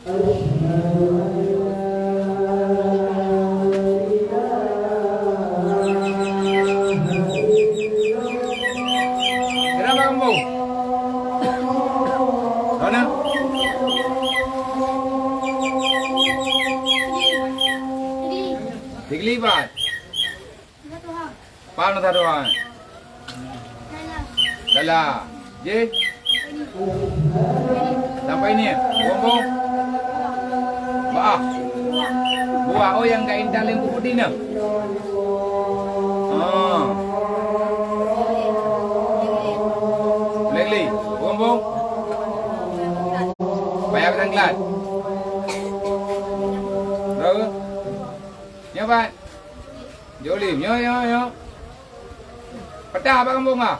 Kenapa kamu? Mana? Tiglipat. Paano taruhan? Lala. Je? Sampai ini ya? Buang-buang? Baah? Buah. Oh yang kain dalam buku dina? Leli. Buang-buang? Bayar tanglat. Berapa? Ya Pak. Jolim. Ya. Pecah apa kampung ah?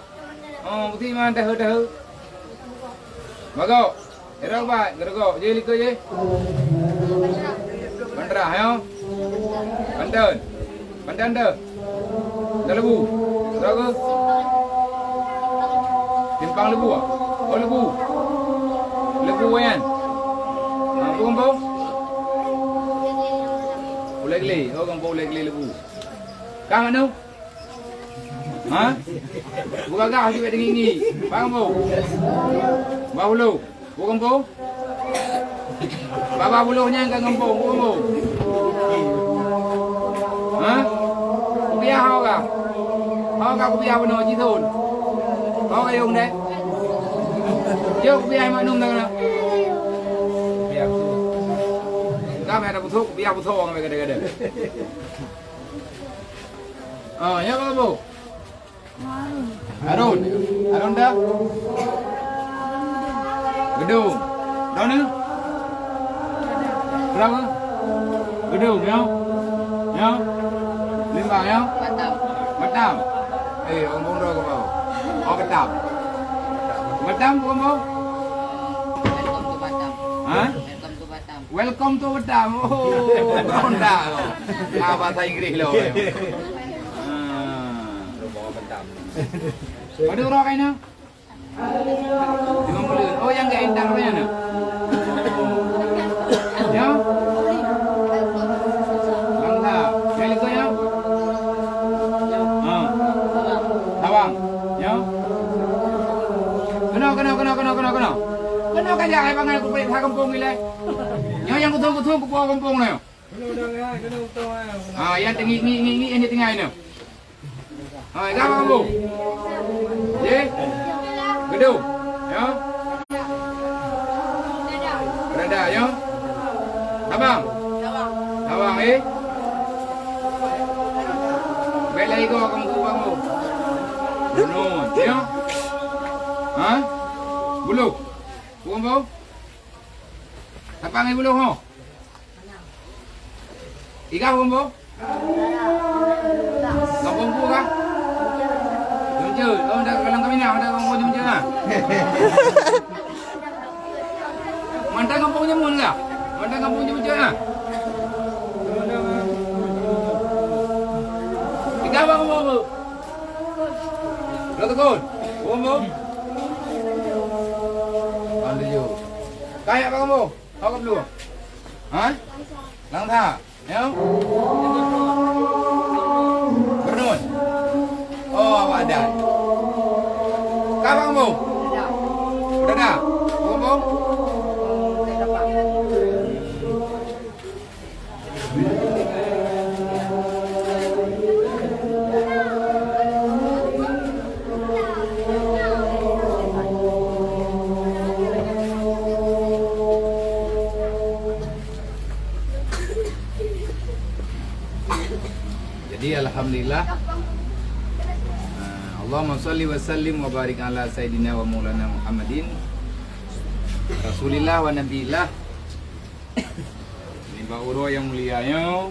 Oh, bukti mana dah. Bago. Era Pak, gergo. Je liko je. Bandra, ya. Bandan dah. Dah lebu. Berapa? Simpang lebu ah? Oh lebu. Lebu wayan. Kampung. Ulegli. Oh kampung ulegli lebu. Kang anu? Ha? Buka gah juga dengan ini. Faham bu? Bahulu. Bukan bu? Baba buluhnya yang ngempung, bukan bu? Ha? Kupiah hao kah? Hao kah kupiah benar jithun? Hao kah yung deh? Jauh kupiah mak nung dah kena. Kupiah betul. Kami ada betul kupiah betul kami kada-kada. Ya kalau bu? Arun dah? Gedung. Mana? Berapa? Gedung ya? Ya? Limbang ya? Batam. Orang Bondor ke bawah? Oh Batam. Batam bukan bawah? Welcome to Batam. Hah? Welcome to Batam. Welcome to Batam. Oh, Honda. Bahasa Inggris loh. Ada orang kainnya? 50. Oh yang gak indang apa ya? Ya? Bangsa. Yang itu ya? Tawang. Ya? Kena. Kena kan ya ay bangal ko pa sa kampung nila. Yang kutung ko po kampung na yo. Yan tingi ini tingay na. Ikaw kamu? Je? Gedung? Ya? Berada, ya? Abang? Abang, Baik lagi kau kamu. Nun, ya? Ha? Bulu? Bukan bau? Apa ngai bulu ho? Ikaw bukan bau? Kampung bu kah? Jumpa. Oh, dah kalang kami nak, dah kampung jumpa ah. Mantan kampungnya mun enggak? Mantan kampung jumpa ah. Tiga bang bu. Lo tekun. Bu. Anda jo. Kayak bang bu. Kau belum? Hah? Lang tha. Ya? Bernun. Oh, awak ada. Kapan kamu? Udah dah. Kamu? Jadi alhamdulillah Allahumma sholli wa sallim wa barik ala sayyidina wa maulana Muhammadin Rasulillah wa Nabiillah. Ini Mbak Uro yang mulianya,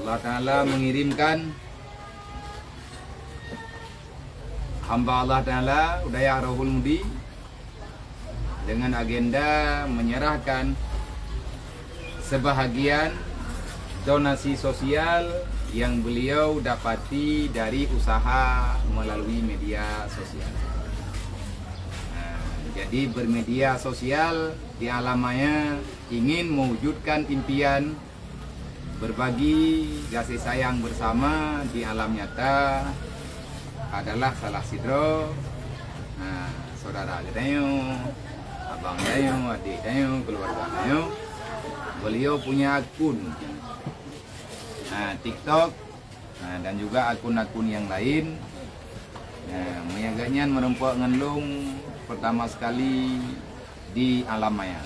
Allah Ta'ala mengirimkan hamba Allah Ta'ala Udaya Rohul Mudi dengan agenda menyerahkan sebahagian donasi sosial yang beliau dapati dari usaha melalui media sosial. Jadi bermedia sosial di alam maya ingin mewujudkan impian berbagi kasih sayang bersama di alam nyata adalah salah sidro saudara kita, abang saya, adik saya, keluarga saya. Beliau punya akun TikTok dan juga akun-akun yang lain. Menyagannya merempuak ngelung pertama sekali di alam maya.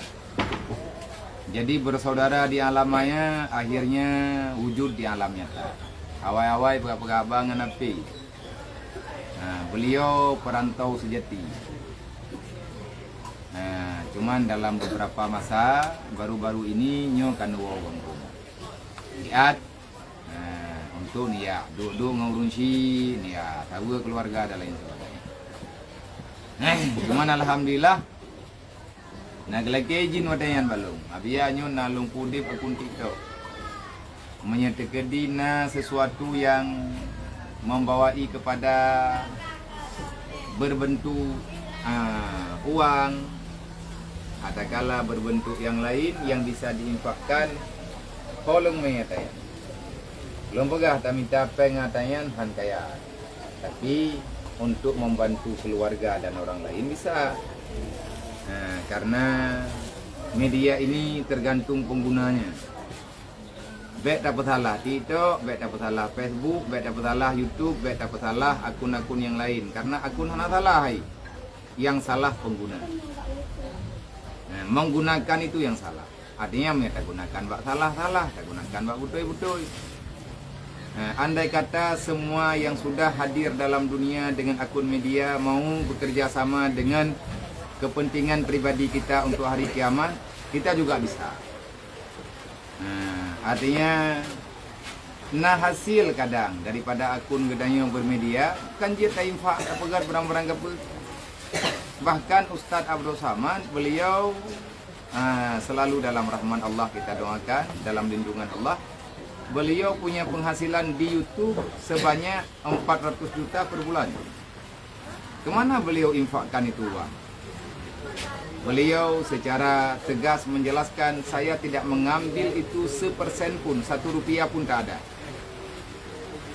Jadi bersaudara di alam maya akhirnya wujud di alam nyata. Awai-awai pegabang api. Beliau perantau sejati. Cuman dalam beberapa masa baru-baru ini nyo kan wong lihat untuk nia duduk ngurunsi nia tahu keluarga dan lain sebagainya. Cuman alhamdulillah naglagi izin wadayan balung. Abia nyo nalung kudip akun TikTok. Menyetekedi na sesuatu yang membawai kepada berbentuk uang, katakanlah berbentuk yang lain yang bisa diinfakkan. Tolong menyatakan. Belum pegah tak minta pengatayan han kaya. Tapi untuk membantu keluarga dan orang lain bisa. Karena media ini tergantung penggunanya. Baik dapat salah TikTok, baik dapat salah Facebook, baik dapat salah YouTube, baik dapat salah akun-akun yang lain. Karena akun hana salah, yang salah pengguna. Menggunakan itu yang salah. Artinya mereka gunakan bak salah-salah, tak gunakan bak betul-betul. Andai kata semua yang sudah hadir dalam dunia dengan akun media mau bekerja sama dengan kepentingan pribadi kita untuk hari kiamat, kita juga bisa. Artinya hasil kadang daripada akun gedanya yang bermedia kan dia taimfak pegat barang-barang apa. Bahkan Ustadz Abdul Samad beliau selalu dalam rahman Allah, kita doakan dalam lindungan Allah. Beliau punya penghasilan di YouTube sebanyak 400 juta per bulan. Kemana beliau infakkan itu uang? Beliau secara tegas menjelaskan, saya tidak mengambil itu sepersen pun, 1 rupiah pun tak ada.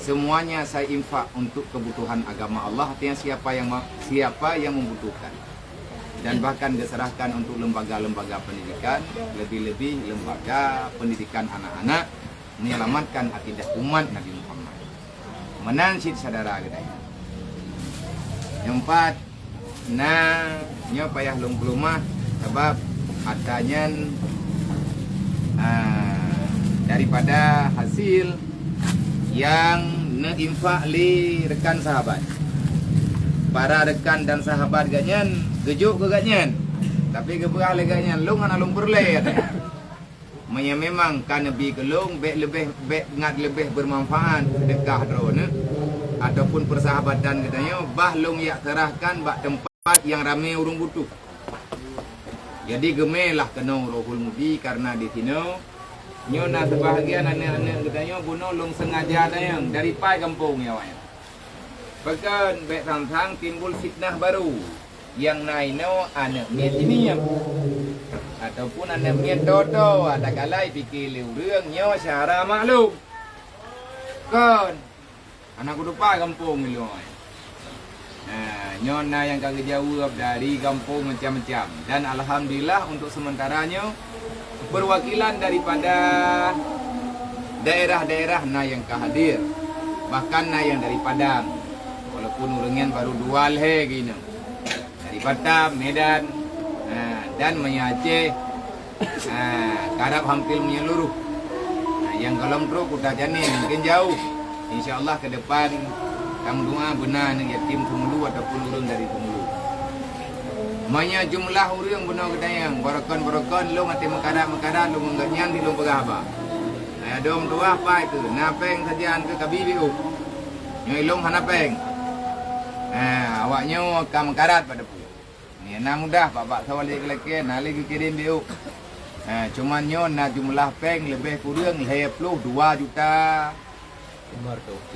Semuanya saya infak untuk kebutuhan agama Allah, artinya siapa yang membutuhkan. Dan bahkan diserahkan untuk lembaga-lembaga pendidikan, lebih-lebih lembaga pendidikan anak-anak, menyelamatkan akidah umat Nabi Muhammad. Menansid saudara gedaya. Yang 4, nyo payah lung pelumah sebab adanya daripada hasil yang neinfak li rekan sahabat. Para rekan dan sahabat ganyan gejuk ke ganyan. Tapi keberah le ganyan lung ana lung berle katanya. Memang kan lebih kelung ngat lebih bermanfaat sedekah drone ataupun persahabatan katanya bah lung yak terahkan bak tempat yang ramai urung butuh. Jadi gemelah kena Rohul Mudi karena di sini nyona sebahagian anak-anak katanya bunuh lung sengaja dayang dari pai kampung ya wanya. Bahkan baik tang timbul fitnah baru yang naino anak miet ini ataupun anak miet dodo ada kalai fikir liurang nyo syara maklum. Kan anak kudu pai kampung ni loy. Nyona yang kagak jauh dari kampung macam-macam. Dan alhamdulillah untuk sementaranya perwakilan daripada daerah-daerah yang kehadir. Bahkan yang dari Padang. Walaupun urengan baru 2 leh gini. Dari Batam, Medan dan Aceh, Karab hampir menyeluruh. Yang kalau terus udah janin mungkin jauh. InsyaAllah ke depan kamu doa benar dengan yatim Tumulu ataupun urang dari Tumulu. Banyak jumlah urang benar kedayang. Barakan long ati mekadat long enggaknya di long pegaba. Dom dua apa itu? Napeng sajian ke kabibi u. Nyoi long hanapeng. Awaknya kam mekadat pada pu. Ni na mudah bapak sawali keleke nali kirim biu. Cuman nyo na jumlah peng lebih kurang 22 juta 500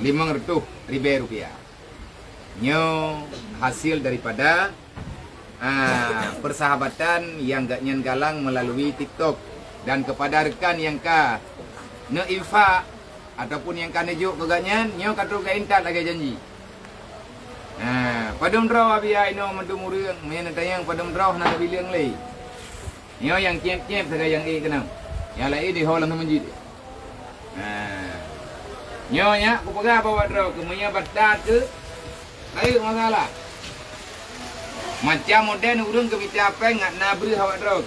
ribu rupiah. Nyo hasil daripada persahabatan yang gak nyen galang melalui TikTok. Dan kepada rekan yang ka ne infak ataupun yang ka nejuk ke ganyan, nyo katu ka intat lagi janji. Padum draw abia ino mandum urang, men tayang padum draw na bilang lei. Nyo yang kiep-kiep saga yang kenam. Yang lain di holang menjid. Nyo nya ku pegah bawa draw ke munya batat ke. Ayo masalah. Macam modern urang ke mita apa ngat nabri awak draw.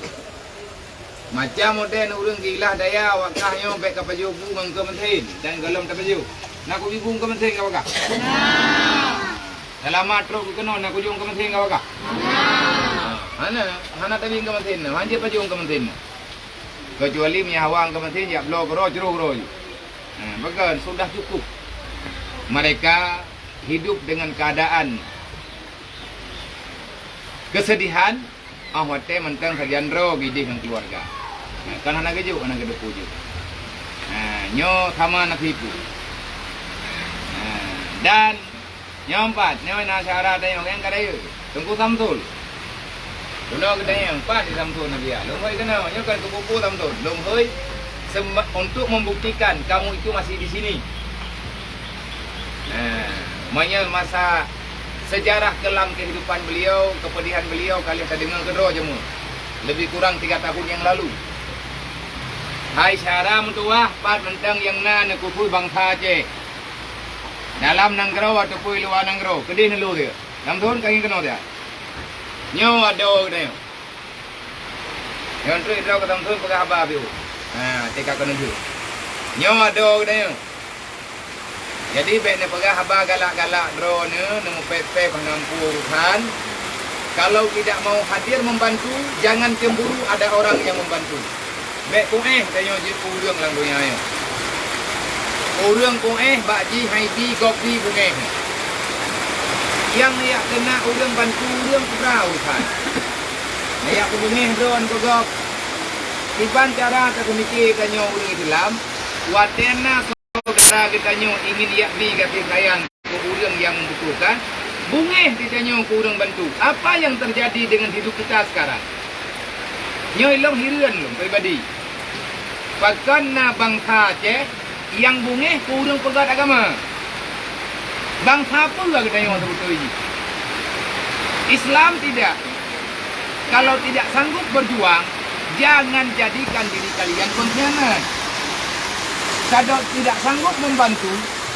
Macam modern urang gilah daya awak kah nyo bek ka paju bung ke menthin dan galom ta paju. Nak ku bung ke menthin ka wakah? Dalam matro ku keno nak ku jung ke menthin ka wakah? Hana tadi ke menthin, manje paju ke menthin. Kecuali menyawang ke menthin ya blo bro jero bro. Bagan sudah cukup. Mereka hidup dengan keadaan kesedihan, ahwate mentang sarjandro gidih dengan keluarga. Kan anak keju, anak kedepu je. Nyo sama nak tipu. Dan nyo empat, nyo nasara tayong yang kadai. Tunggu samtul. Dulu kadai empat di samtul nabi ya. Lomhoi kena, nyo kan kepupu samtul. Lomhoi untuk membuktikan kamu itu masih di sini. Makanya masa sejarah kelam kehidupan beliau, kepedihan beliau kalian tak dengar kedua jemu. Lebih kurang 3 tahun yang lalu. Hai syaram tuah pat mentang yang na nekupui bangsa je. Dalam nanggro atau pui luar nanggro, kedih nelu dia. Dalam tahun kaging kena dia. Nyo ado dia. Yang tu itu kata tahun pegah abah biu. Teka kena biu. Nyo ado dia. Jadi bek ne pegah abah galak-galak drone nemu pepe pengampuran. Kalau tidak mau hadir membantu, jangan cemburu ada orang yang membantu. Bek ku tanyo je urang lang dunia yo. Urang ku bakji haidi gokdi ku yang ya kena urang bantu urang kurau kan. Ya ku drone ku gok. Iban cara ta ku mikir tanyo urang dalam watena saudara kita nyo ingin yakbi kasih sayang ke urang yang membutuhkan. Bungeh ditanya kurang bantu. Apa yang terjadi dengan hidup kita sekarang? Nyo ilong hirian lom pribadi. Bahkan na bangsa je yang bungeh kurang pegat agama. Bangsa apa lah kita nyo betul ini? Islam tidak. Kalau tidak sanggup berjuang, jangan jadikan diri kalian pengkhianat. Kalau tidak sanggup membantu,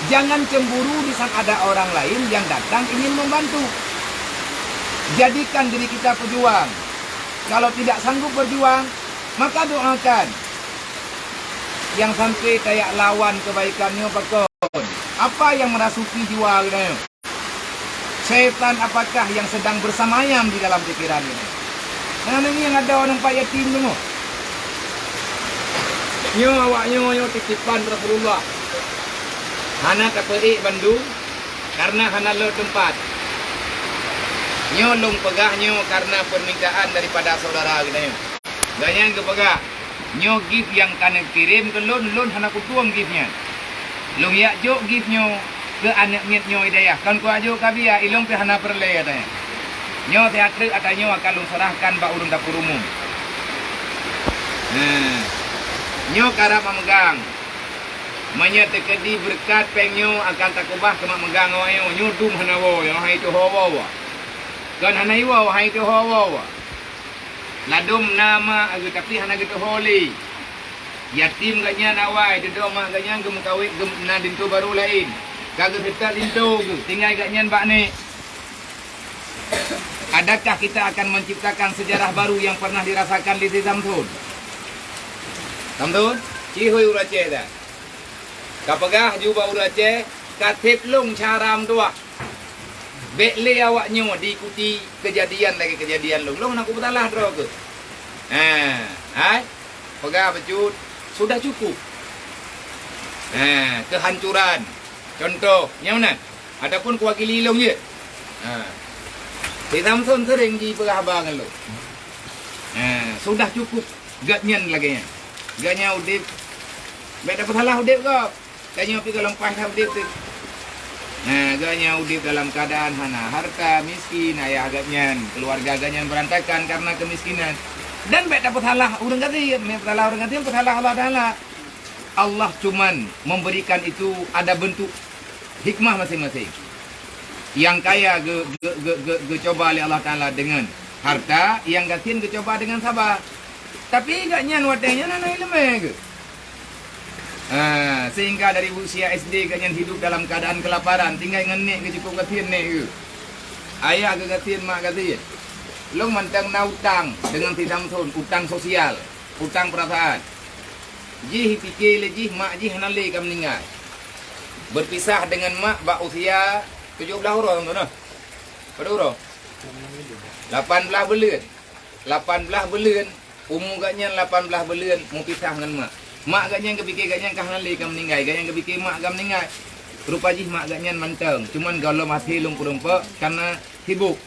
jangan cemburu di saat ada orang lain yang datang ingin membantu. Jadikan diri kita pejuang. Kalau tidak sanggup berjuang, maka doakan. Yang sampai kayak lawan kebaikannya pakon. Apa yang merasuki jiwa kita? Setan apakah yang sedang bersamayam di dalam pikiran ini? Nah ini yang ada orang pak yatim tu. Nyo awak nyo titipan Rasulullah. Hana kaperi Bandung karena hana lo tempat. Nyo long pegah nyo karena permintaan daripada saudara kita nyo. Ganyan ke pegah. Nyo gift yang kana kirim ke lon hana kutuang giftnya. Long ya jok gift nyo ke anak miet nyo hidayah. Kan ku ajo kabia ilong pe hana perle katanya. Nyo teatre atanyo akan long serahkan ba urun dapur umum. Nyo karap memegang. Menyetekedi berkat pengnyo akan takubah kemak megang ayo nyudum hanawo yang hai tu hawa. Kan hanaiwa hai tu hawa. Ladum nama agu tapi hana gitu holi. Yatim ganya nawai dedo mak ganya gem kawit gem na dintu baru lain. Kagak kita dintu tinggal ganya bak ni. Adakah kita akan menciptakan sejarah baru yang pernah dirasakan di Samsun? Samsun, cihoi urace dah. Kapagah juba urace katip long caram tua. Bekle awak nyo diikuti kejadian lagi kejadian long nak betalah draw ke. Hai. Pegah becut sudah cukup. Kehancuran. Contoh, yang mana? Adapun kuwakili long je. Di Samsun sering di pegah bangan lo. Sudah cukup. Gatnyan lagi nya. Ganya udip. Bek dapat salah udip kau. Tanya pergi ke lempah dah udip tu. Nah, agaknya udip dalam keadaan hana harta miskin, ayah agaknya keluarga agaknya berantakan karena kemiskinan. Dan baik dapat halah urang kata, dapat urang kata dapat halah Allah Taala. Allah cuman memberikan itu ada bentuk hikmah masing-masing. Yang kaya coba oleh Allah Taala dengan harta, yang gatin coba dengan sabar. Tapi agaknya watenya nana ilmu ke. Sehingga dari usia SD kalian hidup dalam keadaan kelaparan, tinggal ngenek ke cukup gatin nek ke. Ayah ke gatin, mak gatin. Long mantang na utang dengan tidak thun, utang sosial, utang perasaan. Jih fikir lagi mak jih nali kam meninggal. Berpisah dengan mak bak usia 17 orang tu nah. Berapa orang? 18 bulan. 18 bulan, umur gaknya 18 bulan mau pisah dengan mak. Mak gaknya kepikir gaknya kah nali kam meninggal, gaknya kepikir mak kam meninggal. Rupa jih mak gaknya mantang, cuman kalau mati lung perempuan karena sibuk.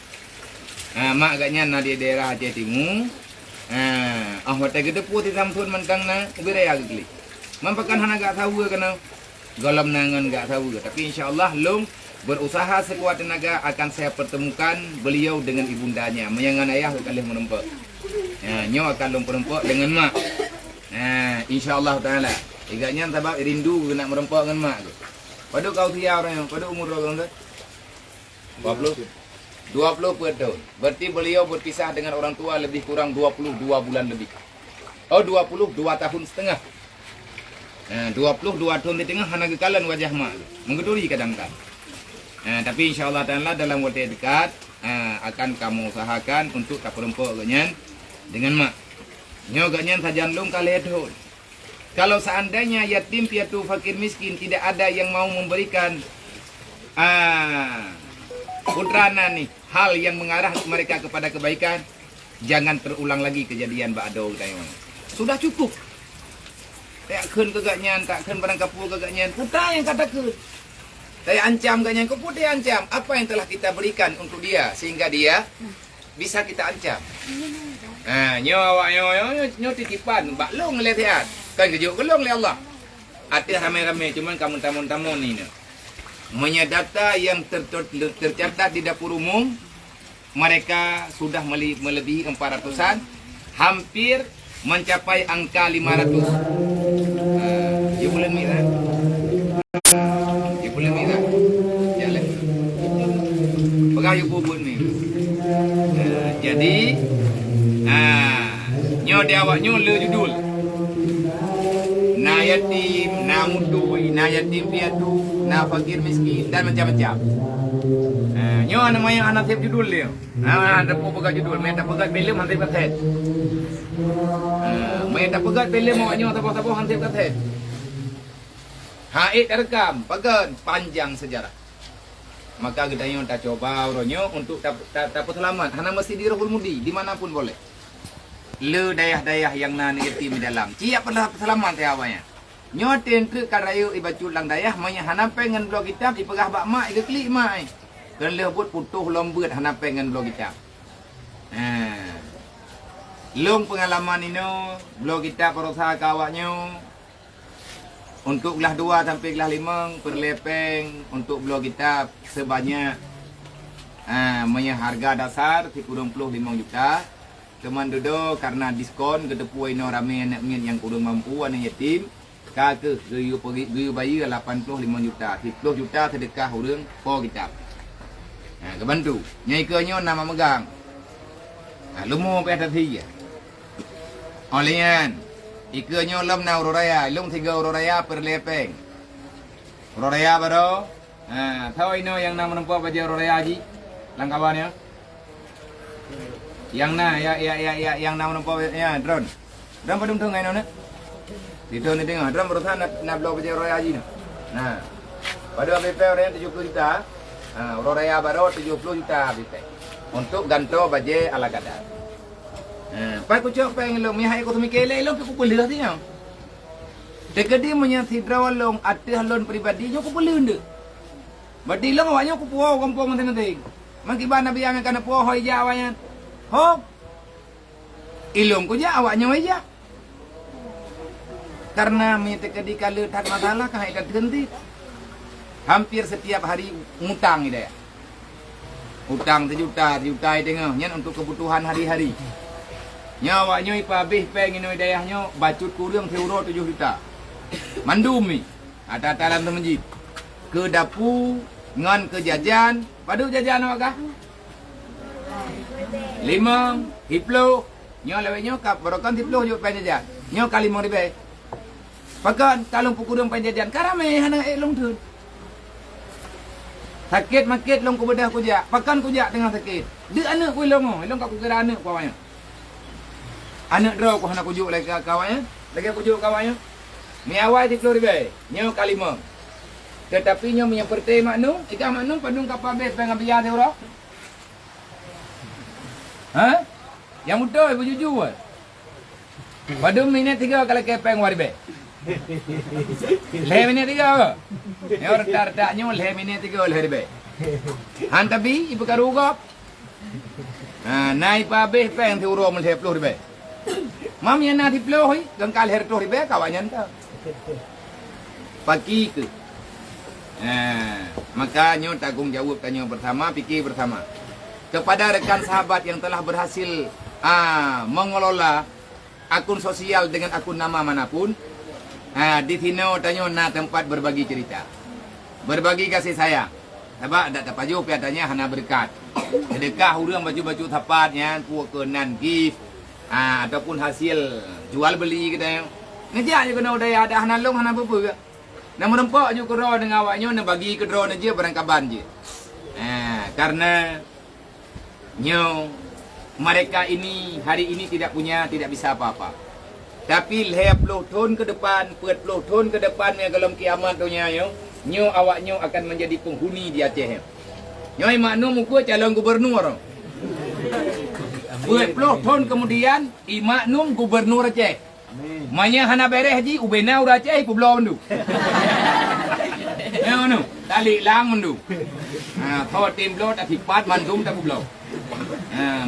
Mak agaknya na di daerah Aceh Timur. Hotel kita putih samsun mentang na beraya geli. Mampakan hana gak tahu kena galam nangan gak tahu. Tapi insyaallah long berusaha sekuat tenaga akan saya pertemukan beliau dengan ibundanya. Menyangan ayah kali menempat. Nyo akan long perempuan dengan mak. Insyaallah taala. Igaknya sebab rindu nak merempak dengan mak tu. Pada kau tia orang yang pada umur orang tu 20 tahun. Berarti beliau berpisah dengan orang tua lebih kurang 22 bulan lebih. 22 tahun setengah. 22 tahun di tengah hana kekalan wajah mak. Menggeduri kadang-kadang. Tapi insyaallah taala dalam waktu dekat akan kamu usahakan untuk tak perempuan ganyan dengan mak. Nyo ganyan sajan lung kali tahun. Kalau seandainya yatim piatu fakir miskin tidak ada yang mau memberikan putrana nih hal yang mengarah mereka kepada kebaikan, jangan terulang lagi kejadian ba'do tayong. Sudah cukup. Takkan keganyan, takkan barang kapur keganyan. Putra yang katakan. Saya ancam ganyan, kau putih ancam. Apa yang telah kita berikan untuk dia sehingga dia bisa kita ancam. Nyo awak nyo titipan, bak long lihat kan kejuk kelong oleh Allah. Ada ramai-ramai cuman kamu tamu-tamu ni. Menyedata yang tercatat di dapur umum mereka sudah melebihi 400-an, hampir mencapai angka 500. Dia boleh mirah. Dia boleh mirah. Jalan. Pegayu bubun ni. Jadi nyo dia awak nyo le judul. Na yatim, na mudui, na yatim piatu, na fakir miskin dan macam-macam. Nyo namanya anak tiap judul dia. Ada pegat judul, main tak pegat film hantar kat head. Main tak pegat film awak nyo tapo-tapo hantar kat head. Haid rekam, pegan panjang sejarah. Maka kita nyo tak coba uronyo untuk tak selamat. Hana mesti di Rohul Mudi, di manapun boleh. Le dayah-dayah yang nan yatim di dalam. Ciap pernah selamat ya awaknya. Nyoten ke karayu ibacul lang dayah manya hana pengen blog kitab ipegah bak mak ke klik mak. Dan lebut putuh lombet hana pengen blog kitab. Long pengalaman ino blog kitab berusaha kawaknya untuk kelas 2 sampai kelas 5 perlepeng untuk blog kitab sebanyak manya harga dasar 25 juta. Teman duduk karena diskon ketepu ino rame anak min yang kurang mampu anak yatim kake geyu bayi 85 juta 10 juta sedekah urang po kitab. Kebantu nyai kenyo nama megang. Lumu pe atas dia. Olian ikenyo lom na uraya lung 3 uraya per lepeng. Uraya baro. Tahu ino yang nama nempuh baju uraya haji langkawannya. Yang na yang nama nampak ya drone padung tu ngai no ne itu ni tengok drone berusaha nak blog baju raya haji nah pada BP orang 70 juta raya baru 70 juta BP untuk ganto baju ala kadar pak ku cok peng long mi hai ku tumi kele long ku boleh ti nyau dekedi menyati drawalong atih lon pribadi nyo ku boleh nde badi long awaknya ku puau kampung nanti makiban nabi yang kana puau hoi jawanya hop, ilung ko ja awaknya aja. Karena minta kedika letak masalah kah ikat ganti. hampir setiap hari ngutang ni dia. Hutang 1 juta tengah nyen untuk kebutuhan hari-hari. Nya awaknyo ipa habis peng inoi dayahnyo bacut kurang teuro 7 juta. Mandum ni. Ata-ata dalam masjid. Ke dapur ngan ke jajan, padu jajan awak kah? 5 hiplo. Nyo lewetnyo kap barokan hiplo jo pen jajan. Nyo kali 5 ribu. Pakan kalung pukurung pen jajan karame hana long thun. Sakit makit long ku bedah ku jak. Pakan ku jak tengah sakit. De anak ku long kap ku kira anak ku awaknya. Anak draw ku hana ku juk lagi kawannya. Lagi ku juk kawannya. Ni awal 30 ribu. Nyo kali 5. Tetapi nyo punya pertai maknum, ikan maknum padung kapal bes pengen biar dia orang. Ha? Yang betul ibu jujur. Padung minit 3 kalau kepeng waribe. Le minit 3. Nyo retar-retar nyo le minit 3 le ribe. Han tapi ibu karugop. Naik pa bes peng ti uro mel 10 ribe. Mam yang nak 10 hoi, gangkal her 10 ribe kawannya entah. Pagi ke. Maka nyo tanggung jawab tanya bersama, fikir bersama. Kepada rekan sahabat yang telah berhasil mengelola akun sosial dengan akun nama manapun, di sini tanya na tempat berbagi cerita, berbagi kasih sayang. Sebab tak tapaju piatanya hana berkat. Sedekah urang baju-baju tapatnya, puak kenan gift, ataupun hasil jual beli kita. Ngejak je kena udaya ada hana long hana apa ke. Nak merempak je kero dengan awaknya nak bagi ke drone je berangkaban je. Karena nyo mereka ini hari ini tidak bisa apa-apa. Tapi 10 tahun ke depan, 40 tahun ke depan yang dalam kiamat tu nyo awaknya akan menjadi penghuni di Aceh. Nyo maknum muka calon gubernur. 40 tahun kemudian imaknum gubernur Aceh. Manya hana beres haji ubena ura Aceh publo mendu. Ya manu, tali lang mendu. Thot tim blot atipat mandum tak publo.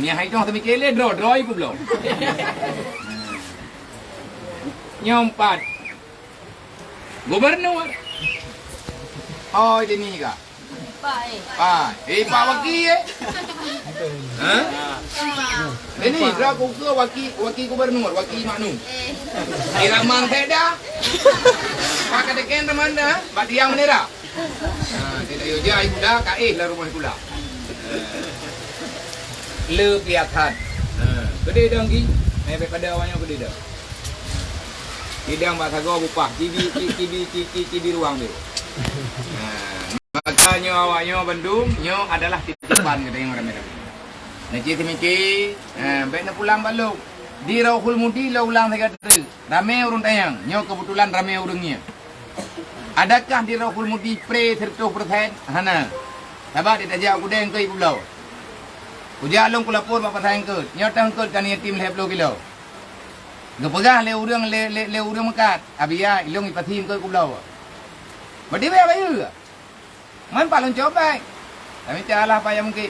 Mia hai tong tami kele droi publo. Nyompat. Gubernur. Oh, ini kak. Pak. Pak wakil Ini berapa ke wakil gubernur, wakil maknum. Iraman teda. Pak kadeken teman dah, pak diam menera. Tidak yo jai pula kaih lah rumah pula. Le piakan. Gede dah gi. Pada awalnya gede dah. Hidang pak sago bupah, TV ruang dia. Makanya awaknya Bandung, nyo adalah titipan kata yang ramai-ramai. Nanti semiki, baik nak pulang balik. Di Rauhul Mudi lah ulang saya kata. Ramai orang tayang, nyo kebetulan ramai orangnya. Adakah di Rauhul Mudi pre 100%? Hana. Sebab dia tajak aku dah ke ibu belau. Ujak long ku lapor bapak sayang ke. Nyo tangkut kan yatim 10 kilo. Gepegah le urang mekat. Abia ilung ipatin ke ku belau. Badi apa ya? Man paling coba. Tapi calah payah mungkin.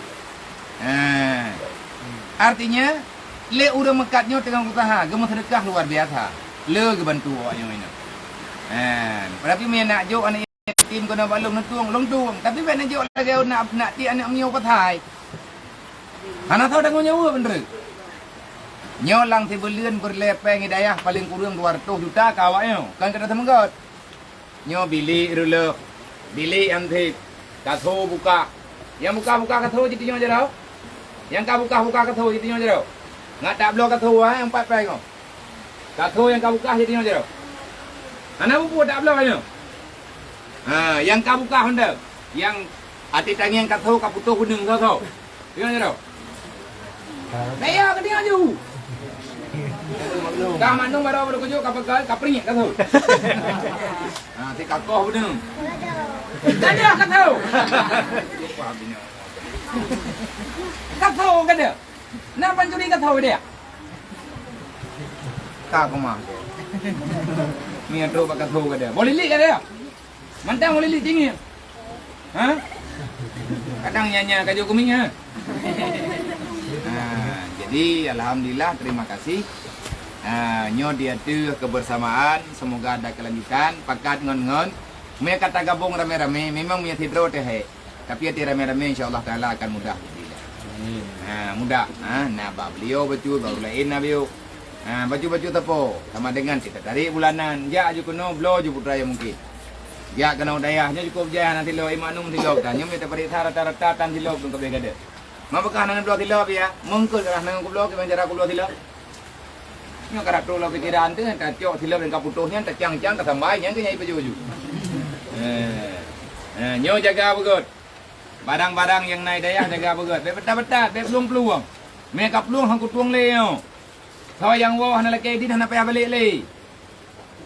Artinya le urang mekatnya tengah usaha, gemah sedekah luar biasa. Le gebantu awaknya ini. Tapi me nak jok anak yatim kena balung long tuang. Tapi be nak jok lagi nak ti anak mio pathai. Hana tahu dah nyawa bener. Nyolang ti belian berlepeng hidayah paling kurang 200 juta ka awaknya. Kan kena temenggot. Nyo bili rule. Bili anti katho buka. Yang buka katho jadi nyo jero. Yang ka buka katho jadi nyo jero. Ngat tak blok katho yang 4 peng. Katho yang ka buka jadi nyo jero. Ana buku tak blok nyo. Yang ka buka Honda. Yang ati tangi yang katho ka putuh gunung katho. Nyo jero. Naya ke dia ju. Kah manung baru kujuk kapal kapring katho. Ti kakoh gunung. Tak ada kata. Lupa bini. Kata kan dia. Nak pancuri kata dia. Kak koma. Ni ada pak kata kan dia. Boleh lihat dia. Mantang boleh lihat tinggi. Kadang nyanya kaju kuming jadi alhamdulillah terima kasih. Nyo dia tu kebersamaan, semoga ada kelanjutan. Pakat ngon-ngon. Mereka kata gabung rame-rame, memang punya tidro teh. Tapi hati rame-rame insya-Allah taala akan mudah. Mudah. Nah, beliau betul baru lain beliau. Baju-baju tepo sama dengan kita tarik bulanan. Ya ju kena blow ju putra yang mungkin. Ya kena dayahnya cukup jaya nanti lo imanum tilok tanya minta periksa rata-rata tan tilok untuk begade. Mapakah nangan blow tilok ya? Mengkul kerah nangan ku blow ke cara ku blow tilok. Nya karak tu lo pikiran tu tak cok tilok dengan kaputuhnya tak cang-cang tak sambai nya ke nyai baju-baju. Nyo jaga begut. Barang-barang yang naik dayah jaga begut. Betat-betat, peluang-peluang. Mereka peluang hang ku tuang leo. Kau yang wow hana laki din hana payah balik le.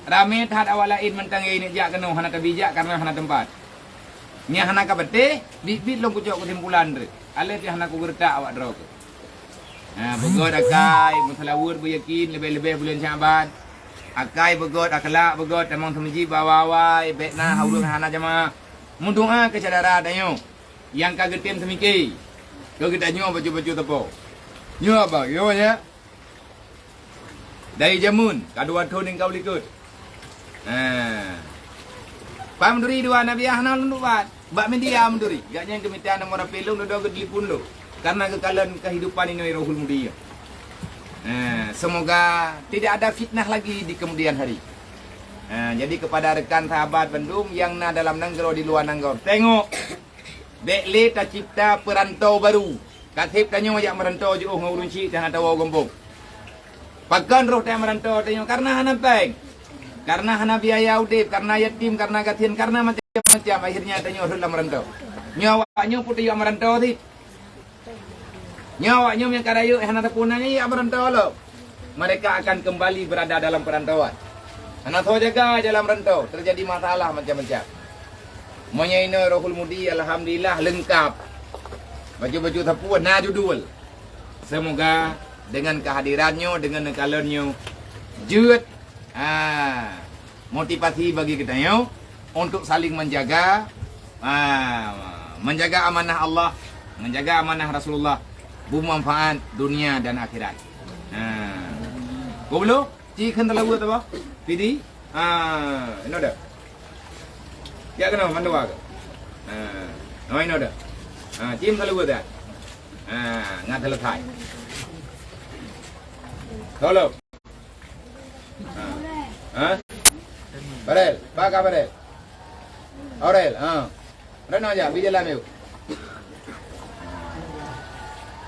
Rame tahat awal lain mentang ini jak kena hana terbijak karena hana tempat. Ni hana ka bete, bit long kucok kesimpulan re. Ale ti hana ku gertak awak dro ke. Begot akai musalawur beryakin lebih-lebih bulan Syaban. Akai begot akhlak begot tamang semenji bawai betna haulun hana jamaah. Mun doa ke saudara dayo. Yang kagetem semiki. Kau kita nyo baju-baju tepo. Nyo apa? Yo nya. Dari jamun, kadua tahun yang kau likut. Pam duri dua nabi ahna lunduat. Bak media menduri. Gaknya kemitian nomor pelung do gedlipun lo. Karena kekalian kehidupan ini rohul mudia. Semoga tidak ada fitnah lagi di kemudian hari. Jadi kepada rekan sahabat Bandung yang na dalam nanggro di luar nanggro. Tengok. Bekle tak cipta perantau baru. Katip tanya yang merantau je ngurunci dan ada wau gombong. Pakan roh yang merantau tanya karena hana peng. Karena hana biaya udip, karena yatim, karena gatian, karena macam-macam akhirnya tanya orang merantau. Nyawanya putih yang merantau ti. Nyawanya yang karayu hana tapunanya yang merantau lo. Mereka akan kembali berada dalam perantauan. Hana tahu jaga dalam rantau, terjadi masalah macam-macam. Menyaina rohul mudi alhamdulillah lengkap. Baju-baju tapuan najudul. Semoga dengan kehadirannya, dengan nekalannya jut motivasi bagi kita yo untuk saling menjaga menjaga amanah Allah, menjaga amanah Rasulullah, bermanfaat dunia dan akhirat. Kau belum? Cikan telah buat apa? Pidi? Ini ada. Ya kena mana wak? Ini ada. Cim telah buat dah. Ngat telah thai. Tolong. Barel, baka barel. Aurel, Rena aja, bijak lah meu.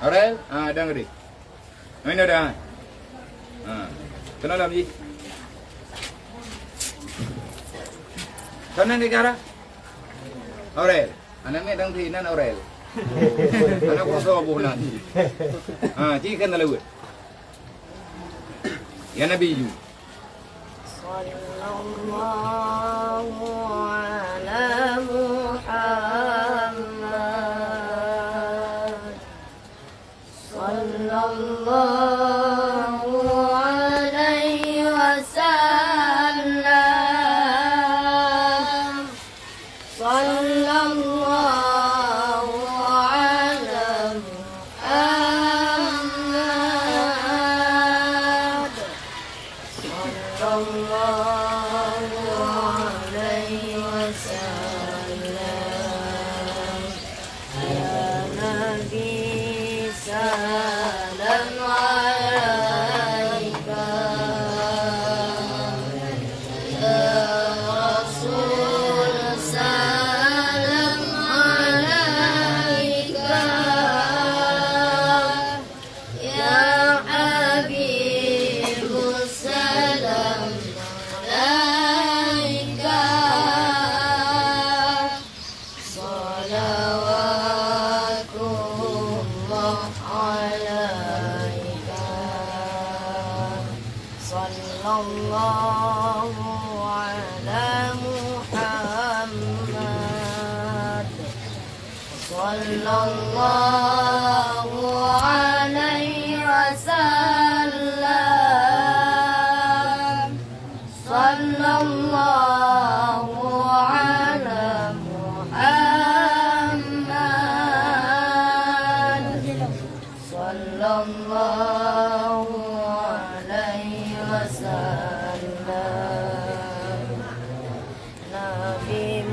Aurel, dengeri. Ini ada. Kenal lagi. Sana ni cara. Aurel, anaknya dang thinan Aurel. Anak koso bulan. Cikan dalu. Ya Nabi ju. Sallallahu ala Muhammad. Sallallahu alaihi wasallam. Sallallahu ala Muhammad. Sallallahu alaihi wasallam. Ya Nabi salam alaika. Ya Rasul salam alaika. Ya Habib salam alaika. Salawatullah alaika. Sallallahu ala Muhammad. Sallallahu alaihi wasallam. Sallallahu ala Muhammad. Sallallahu alaihi wasallam. Nabi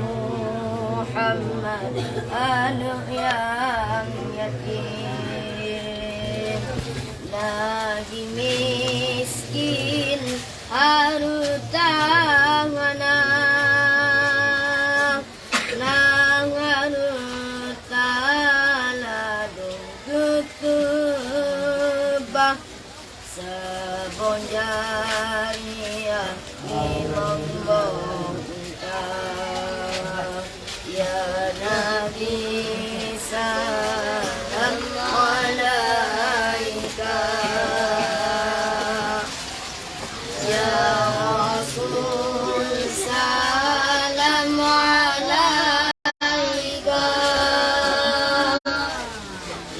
bagi miskin harta nang harta ladung tutubah sebonjari imam ya Nabi salam alaika ya Rasul salam alaika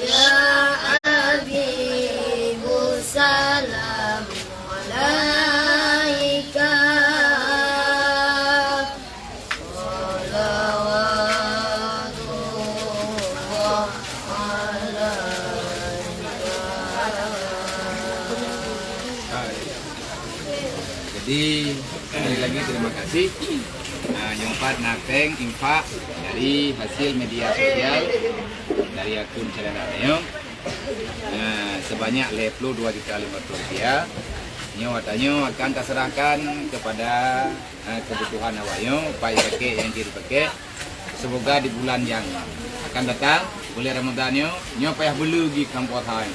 ya Habibu salam alaika Jadi sekali lagi terima kasih Nyompat Napeng infak dari hasil media sosial dari akun channel Nyo sebanyak 22 juta rupiah. Nyo watanyo akan terserahkan kepada kebutuhan awaknyo pai pakai yang diri pakai. Semoga di bulan yang akan datang bulan Ramadan nyo payah belu gi kampung Thai.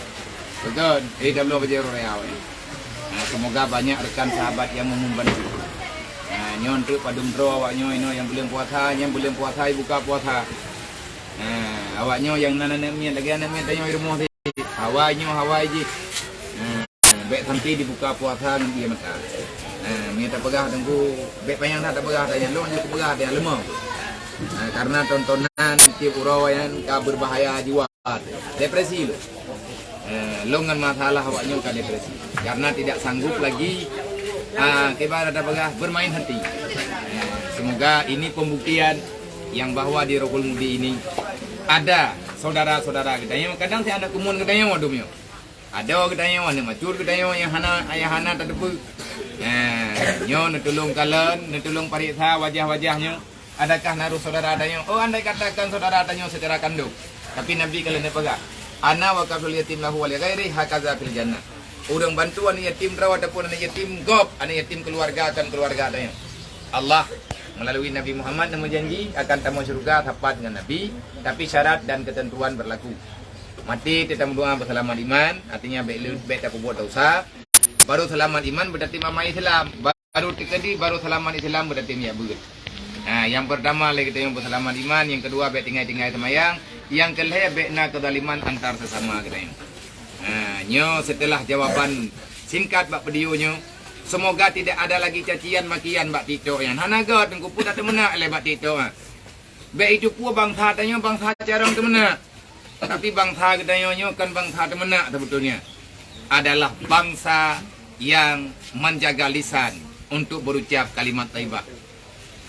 Betul, belum berjero real. Semoga banyak rekan sahabat yang membantu. Nyon tu padum dro awaknyo ino yang belum puasa, yang belum puasa buka puasa. Awaknyo yang nananamian lagi anamian tanyo rumah ti. Hawai ji. Bek sampai dibuka puasa dia makan. Minta pegah tengku, bek payang tak pegah tanya long je pegah dia lemah. Karena tontonan tiap urawan ka berbahaya jiwa. Depresi lo. Longan masalah awaknya ke depresi karena tidak sanggup lagi kebar ada pegah bermain hati. Semoga ini pembuktian yang bahwa di Rohul Mudi ini ada saudara-saudara kita yang kadang saya ada kumun kita yang wadumnya ada kita yang mana macur kita yang ayah hana terdepu nyo netulung kalen netulung pariksa wajah-wajahnya adakah naruh saudara adanya andai katakan saudara adanya secara kandung tapi Nabi kalian pegah ana wa kafil yatim lahu wal ghairi hakaza fil jannah. Urang bantuan yatim raw ataupun anak yatim gop, anak yatim keluarga akan keluarga adanya. Allah melalui Nabi Muhammad yang berjanji akan tamu surga tepat dengan Nabi, tapi syarat dan ketentuan berlaku. Mati tidak berdoa berselamat iman, artinya baik tak buat dosa. Baru selamat iman berarti mama Islam, baru tikadi baru selamat Islam berarti ya begitu. Yang pertama lagi kita yang berselamat iman, yang kedua baik tinggal semayang. Yang kelima bekna kedaliman antar sesama kita. Nyo setelah jawaban singkat bak video nyo, semoga tidak ada lagi cacian makian bak Tito yang hanaga tengku pun tak temena oleh bak Tito. Bek itu pun bangsa tanya bangsa carang temena. Tapi bangsa kita nyo kan bangsa temena sebetulnya. Adalah bangsa yang menjaga lisan untuk berucap kalimat thayyibah.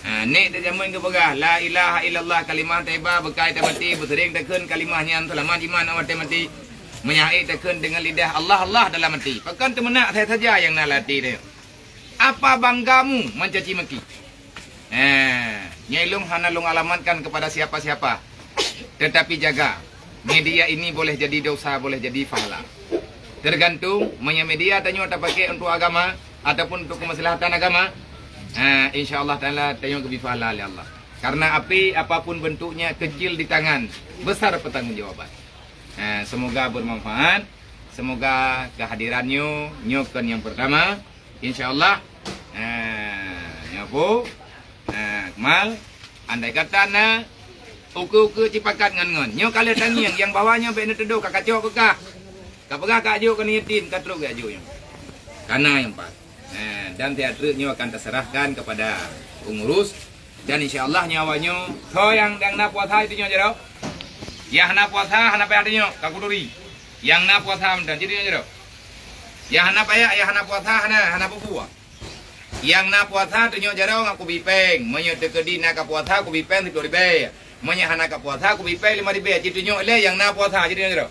Nek dah jamun ke pegah la ilaha illallah kalimah thayyibah berkait mati bersering tekun kalimahnya selamat iman awat mati menyait tekun dengan lidah Allah dalam mati pakan temenak saya saja yang nak latih dia apa banggamu mencaci maki Nyai Long hana long alamatkan kepada siapa-siapa tetapi jaga media ini boleh jadi dosa boleh jadi pahala tergantung media tanya tak pakai untuk agama ataupun untuk kemaslahatan agama. InsyaAllah ta'ala tayang kebifahala oleh Allah. Karena api apapun bentuknya kecil di tangan, besar pertanggungjawaban. Semoga bermanfaat. Semoga kehadirannya nyokan yang pertama. InsyaAllah nyapu Kemal andai kata na uku-uku cipakat ngan-ngan. Nyo kalian tangiang yang bawahnya baik netedo kakacok kekah. Kapagah kajo kan yatim katruk gajo yang. Karena yang pas. Dan teaternya akan terserahkan kepada pengurus dan insyaallah nyawanya yang nak puasa itu nyo yang nak puasa hana payah nyo kakuduri yang nak puasa dan jadi nyo yang hana payah ya hana puasa hana pupuah yang nak puasa itu nyo jero ngaku bipeng menyo tekedi nak puasa aku bipeng 10.000 menyo hana ka puasa aku bipeng 5.000 jadi nyo le yang nak puasa jadi nyo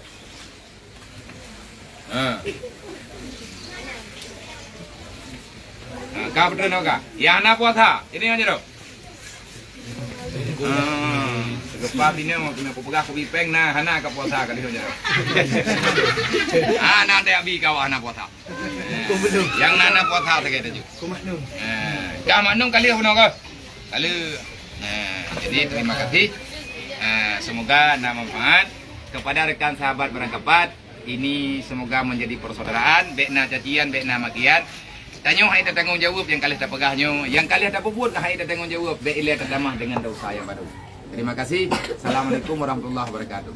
kau betul nggak? Yang nak puasa, ini aja dong. Lepas bina mau kena pegah kopi peng nah hana ka puasa kali dia. Nanti abi kau hana puasa. Yang nana puasa tak ada juga. Kumaknum. Kamaknum kali hono ka. Kali jadi terima kasih. Semoga ada manfaat kepada rekan sahabat berangkapat. Ini semoga menjadi persaudaraan, bekna cacian, bekna makian. Tanyo hai tanggung jawab yang kalian tak pegahnya, yang kalian tak buat hai tanggung jawab, be ilia terdamah dengan dosa yang baru. Terima kasih. Assalamualaikum warahmatullahi wabarakatuh.